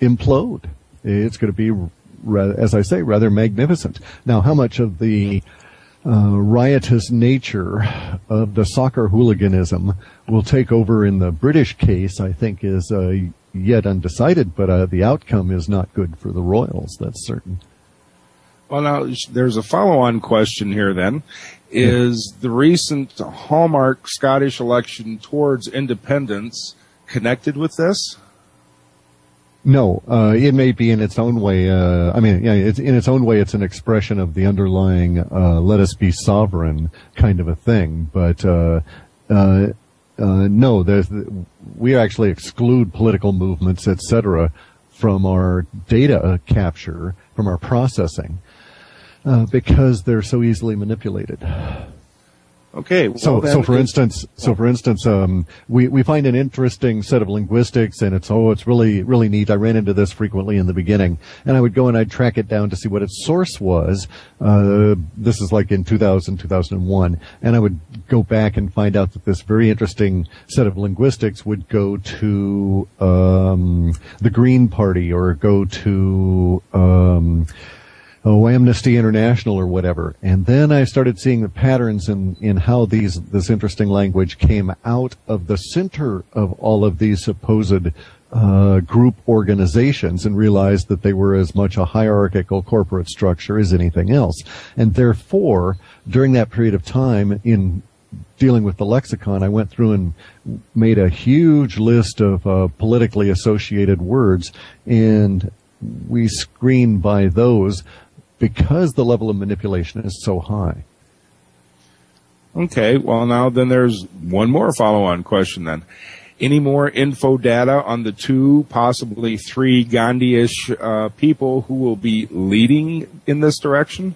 implode. It's going to be, as I say, rather magnificent. Now, how much of the riotous nature of the soccer hooliganism will take over in the British case, I think, is yet undecided, but the outcome is not good for the Royals, that's certain. Well, now, there's a follow-on question here, then. Is the recent hallmark Scottish election towards independence connected with this? No, it may be in its own way. It's in its own way. It's an expression of the underlying "let us be sovereign" kind of a thing. But no, we actually exclude political movements, etc., from our data capture, from our processing, because they're so easily manipulated. Okay. Well, so for instance, we find an interesting set of linguistics, and it's really, really neat. I ran into this frequently in the beginning, and I would go and I'd track it down to see what its source was. This is like in 2001, and I would go back and find out that this very interesting set of linguistics would go to the Green Party, or go to Amnesty International or whatever. And then I started seeing the patterns in how this interesting language came out of the center of all of these supposed group organizations, and realized that they were as much a hierarchical corporate structure as anything else. And therefore, during that period of time in dealing with the lexicon, I went through and made a huge list of politically associated words, and we screen by those, because the level of manipulation is so high. Okay, well, now then there's one more follow-on question then. Any more info data on the 2, possibly 3 Gandhi-ish people who will be leading in this direction?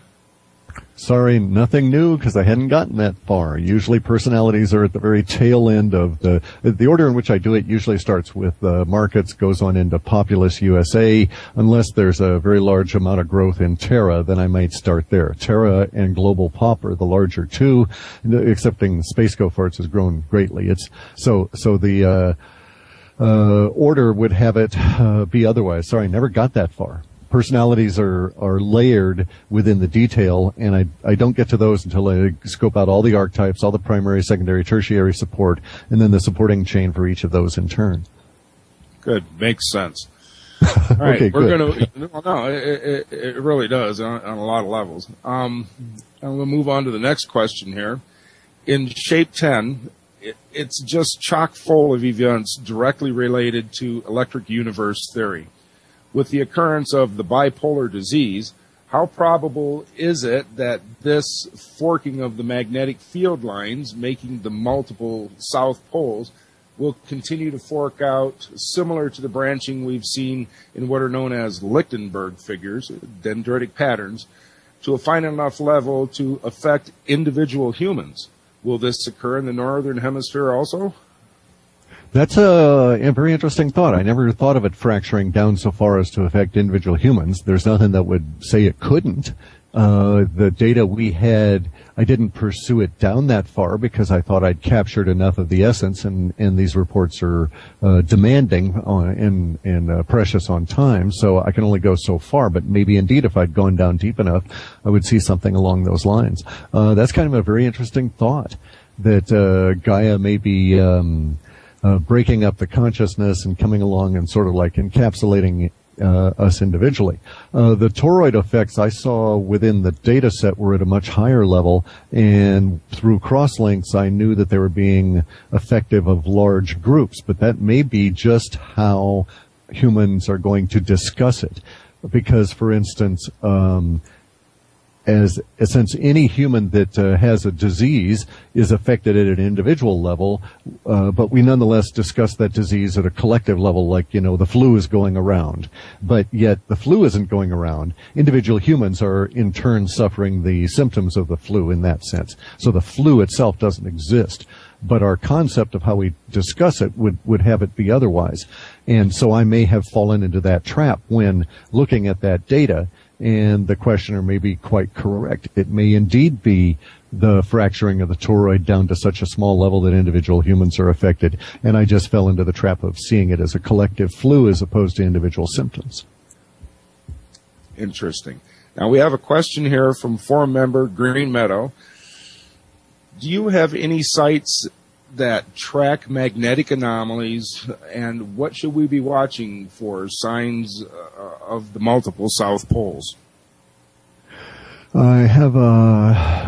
Sorry, nothing new, because I hadn't gotten that far. Usually personalities are at the very tail end of the order in which I do it. Usually starts with markets, goes on into Populous USA. Unless there's a very large amount of growth in Terra, then I might start there. Terra and Global Pop are the larger 2, excepting Space Go Farts has grown greatly. So the order would have it be otherwise. Sorry, I never got that far. Personalities are layered within the detail, and I don't get to those until I scope out all the archetypes, all the primary, secondary, tertiary support, and then the supporting chain for each of those in turn. Good. Makes sense. All right. Okay, we're going to, well, no, it really does on a lot of levels. I'm going to move on to the next question here. In Shape 10, it's just chock full of events directly related to electric universe theory. With the occurrence of the bipolar disease, how probable is it that this forking of the magnetic field lines, making the multiple south poles, will continue to fork out similar to the branching we've seen in what are known as Lichtenberg figures, dendritic patterns, to a fine enough level to affect individual humans? Will this occur in the northern hemisphere also? That's a very interesting thought. I never thought of it fracturing down so far as to affect individual humans. There's nothing that would say it couldn't. The data we had, I didn't pursue it down that far because I thought I'd captured enough of the essence, and these reports are demanding and precious on time, so I can only go so far. But maybe indeed, if I'd gone down deep enough, I would see something along those lines. That's kind of a very interesting thought, that Gaia may be breaking up the consciousness and coming along and sort of like encapsulating us individually. The toroid effects I saw within the data set were at a much higher level, and through crosslinks I knew that they were being effective of large groups, but that may be just how humans are going to discuss it. Because, for instance, since any human that has a disease is affected at an individual level, but we nonetheless discuss that disease at a collective level, like, the flu is going around. But yet the flu isn't going around. Individual humans are in turn suffering the symptoms of the flu in that sense. So the flu itself doesn't exist. But our concept of how we discuss it would have it be otherwise. And so I may have fallen into that trap when looking at that data. And the questioner may be quite correct. It may indeed be the fracturing of the toroid down to such a small level that individual humans are affected. And I just fell into the trap of seeing it as a collective flu as opposed to individual symptoms. Interesting. Now we have a question here from forum member Green Meadow. Do you have any sites that track magnetic anomalies, and what should we be watching for signs of the multiple south poles? I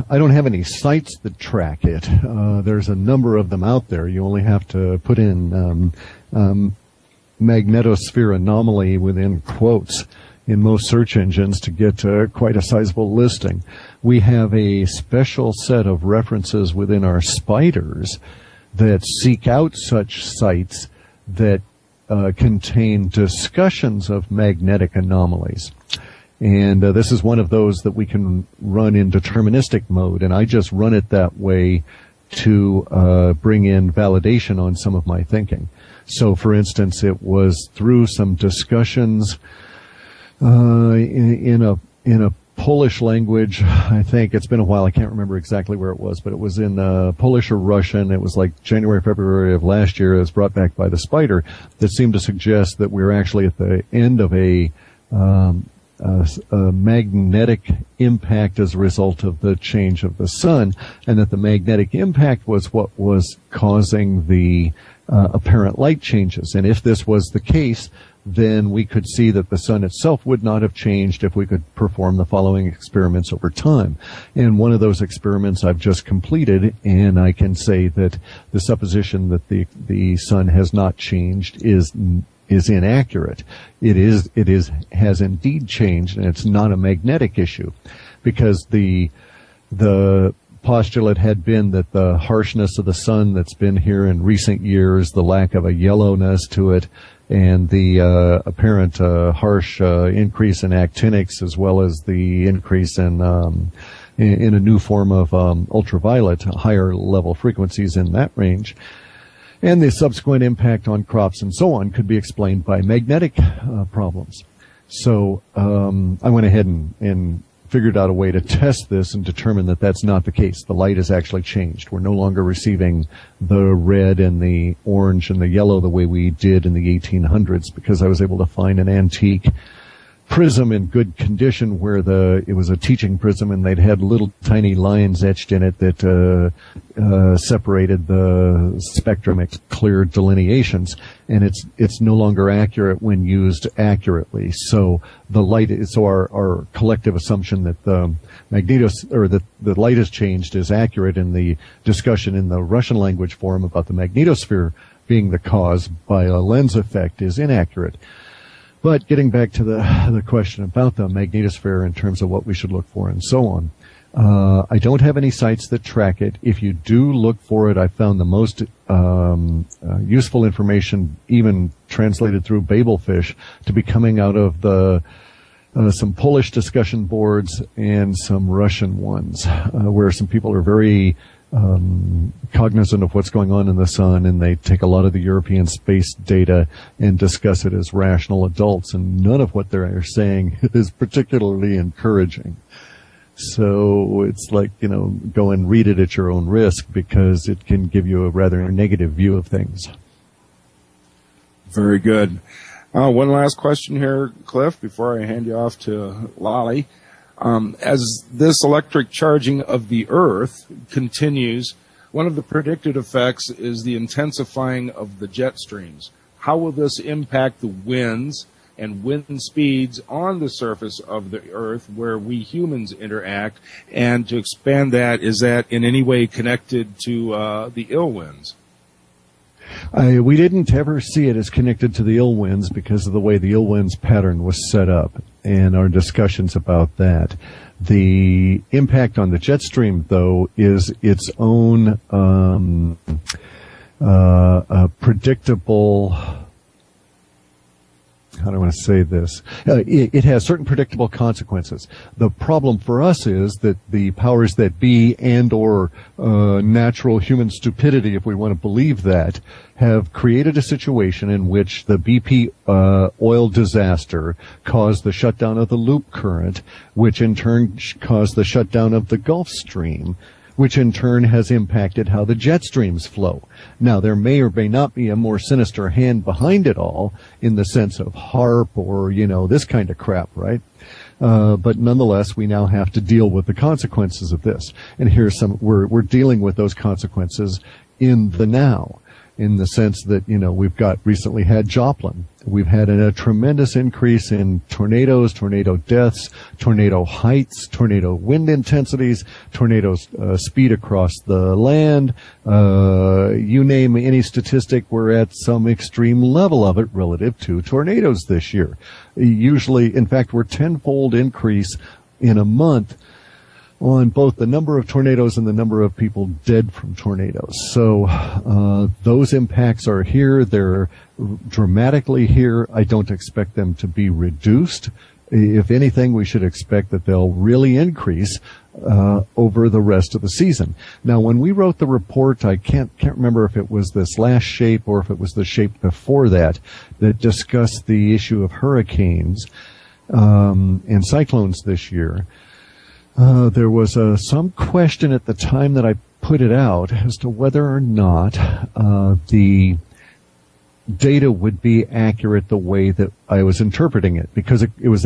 don't have any sites that track it. There's a number of them out there. You only have to put in magnetosphere anomaly within quotes in most search engines to get quite a sizable listing. We have a special set of references within our spiders that seek out such sites that contain discussions of magnetic anomalies. And this is one of those that we can run in deterministic mode, and I just run it that way to bring in validation on some of my thinking. So, for instance, it was through some discussions in a Polish language. I think it's been a while. I can't remember exactly where it was, but it was in Polish or Russian. It was like January, February of last year. It was brought back by the spider that seemed to suggest that we're actually at the end of a magnetic impact as a result of the change of the sun, and that the magnetic impact was what was causing the apparent light changes. And if this was the case, then we could see that the sun itself would not have changed if we could perform the following experiments over time. And one of those experiments I've just completed, and I can say that the supposition that the sun has not changed is inaccurate. It has indeed changed, and it's not a magnetic issue, because the postulate had been that the harshness of the sun that's been here in recent years, the lack of a yellowness to it, and the apparent harsh increase in actinics, as well as the increase in a new form of ultraviolet, higher level frequencies in that range, and the subsequent impact on crops and so on, could be explained by magnetic problems. So I went ahead and figured out a way to test this and determine that that's not the case. The light has actually changed. We're no longer receiving the red and the orange and the yellow the way we did in the 1800s, because I was able to find an antique prism in good condition where it was a teaching prism, and they'd had little tiny lines etched in it that separated the spectrum at clear delineations, and it's no longer accurate when used accurately. So the light is, so our collective assumption that the the light has changed is accurate, in the discussion in the Russian language forum about the magnetosphere being the cause by a lens effect is inaccurate. But getting back to the question about the magnetosphere in terms of what we should look for and so on, I don't have any sites that track it. If you do look for it, I found the most useful information, even translated through Babelfish, to be coming out of some Polish discussion boards and some Russian ones, where some people are very cognizant of what's going on in the sun, and they take a lot of the European space data and discuss it as rational adults, and none of what they're saying is particularly encouraging. So it's like, go and read it at your own risk, because it can give you a rather negative view of things. Very good. One last question here, Cliff, before I hand you off to Lolly. As this electric charging of the Earth continues, one of the predicted effects is the intensifying of the jet streams. How will this impact the winds and wind speeds on the surface of the Earth where we humans interact? And to expand that, is that in any way connected to the ill winds? We didn't ever see it as connected to the ill winds because of the way the ill winds pattern was set up, and our discussions about that. The impact on the jet stream, though, is its own predictable. How do I want to say this? It has certain predictable consequences. The problem for us is that the powers that be and or natural human stupidity, if we want to believe that, have created a situation in which the BP oil disaster caused the shutdown of the loop current, which in turn caused the shutdown of the Gulf Stream, which in turn has impacted how the jet streams flow. Now, there may or may not be a more sinister hand behind it all in the sense of HARP or, this kind of crap, right? But nonetheless, we now have to deal with the consequences of this. And we're dealing with those consequences in the now, in the sense that, we've recently had Joplin. We've had a tremendous increase in tornadoes, tornado deaths, tornado heights, tornado wind intensities, tornadoes speed across the land. You name any statistic, we're at some extreme level of it relative to tornadoes this year. Usually, in fact, we're tenfold increase in a month on both the number of tornadoes and the number of people dead from tornadoes. So those impacts are here. They're dramatically here. I don't expect them to be reduced. If anything, we should expect that they'll really increase over the rest of the season. Now, when we wrote the report, I can't remember if it was this last shape or if it was the shape before that discussed the issue of hurricanes and cyclones this year. There was some question at the time that I put it out as to whether or not the data would be accurate the way that I was interpreting it, because it was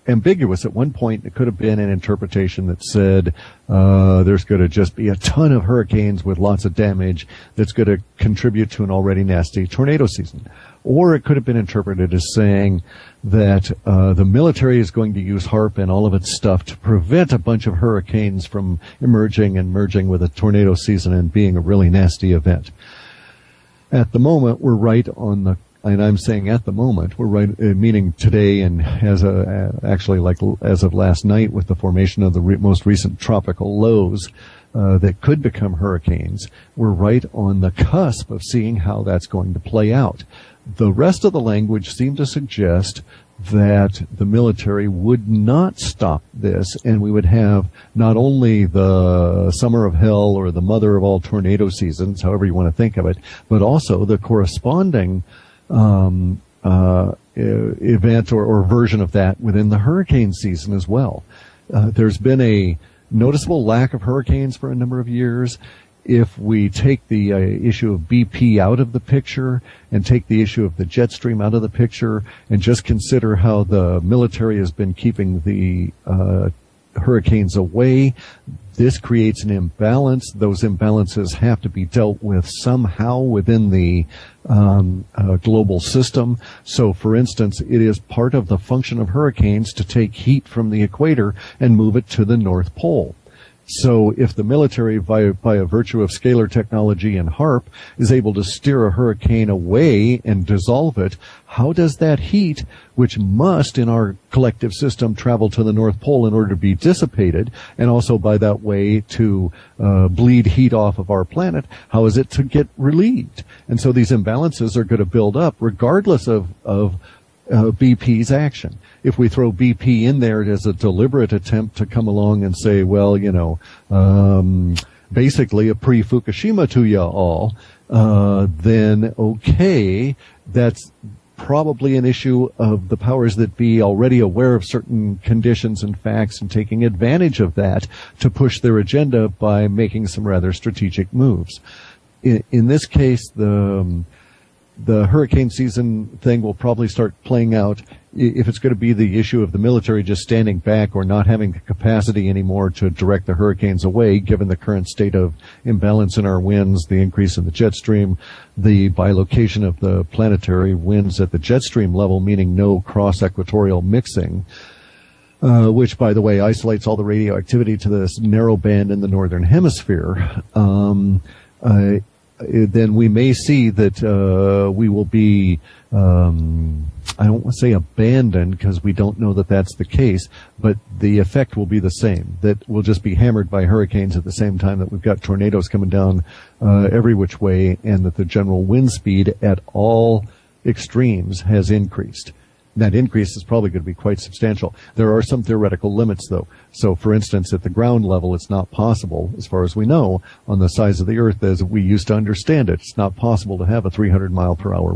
ambiguous. At one point, it could have been an interpretation that said there's going to just be a ton of hurricanes with lots of damage that's going to contribute to an already nasty tornado season. Or it could have been interpreted as saying that the military is going to use HARP and all of its stuff to prevent a bunch of hurricanes from emerging and merging with a tornado season and being a really nasty event. At the moment, we're right on the, and I'm saying at the moment, we're right, meaning today and as of last night with the formation of the most recent tropical lows that could become hurricanes, we're right on the cusp of seeing how that's going to play out. The rest of the language seemed to suggest that the military would not stop this, and we would have not only the summer of hell or the mother of all tornado seasons, however you want to think of it, but also the corresponding event or version of that within the hurricane season as well. There's been a noticeable lack of hurricanes for a number of years. If we take the issue of BP out of the picture and take the issue of the jet stream out of the picture and just consider how the military has been keeping the hurricanes away, this creates an imbalance. Those imbalances have to be dealt with somehow within the global system. So, for instance, it is part of the function of hurricanes to take heat from the equator and move it to the North Pole. So if the military, by a virtue of scalar technology and HARP, is able to steer a hurricane away and dissolve it, how does that heat, which must in our collective system travel to the North Pole in order to be dissipated, and also by that way to bleed heat off of our planet, how is it to get relieved? And so these imbalances are going to build up regardless of BP's action. If we throw BP in there as a deliberate attempt to come along and say, well, basically a pre-Fukushima to you all, then okay, that's probably an issue of the powers that be already aware of certain conditions and facts and taking advantage of that to push their agenda by making some rather strategic moves. In this case, the hurricane season thing will probably start playing out if it's going to be the issue of the military just standing back or not having the capacity anymore to direct the hurricanes away, given the current state of imbalance in our winds, the increase in the jet stream, the bilocation of the planetary winds at the jet stream level, meaning no cross-equatorial mixing, which, by the way, isolates all the radioactivity to this narrow band in the northern hemisphere. Then we may see that we will be, I don't want to say abandoned because we don't know that that's the case, but the effect will be the same, that we'll just be hammered by hurricanes at the same time that we've got tornadoes coming down every which way, and that the general wind speed at all extremes has increased. That increase is probably going to be quite substantial. There are some theoretical limits, though. So, for instance, at the ground level, it's not possible, as far as we know, on the size of the Earth as we used to understand it. It's not possible to have a 300-mile-per-hour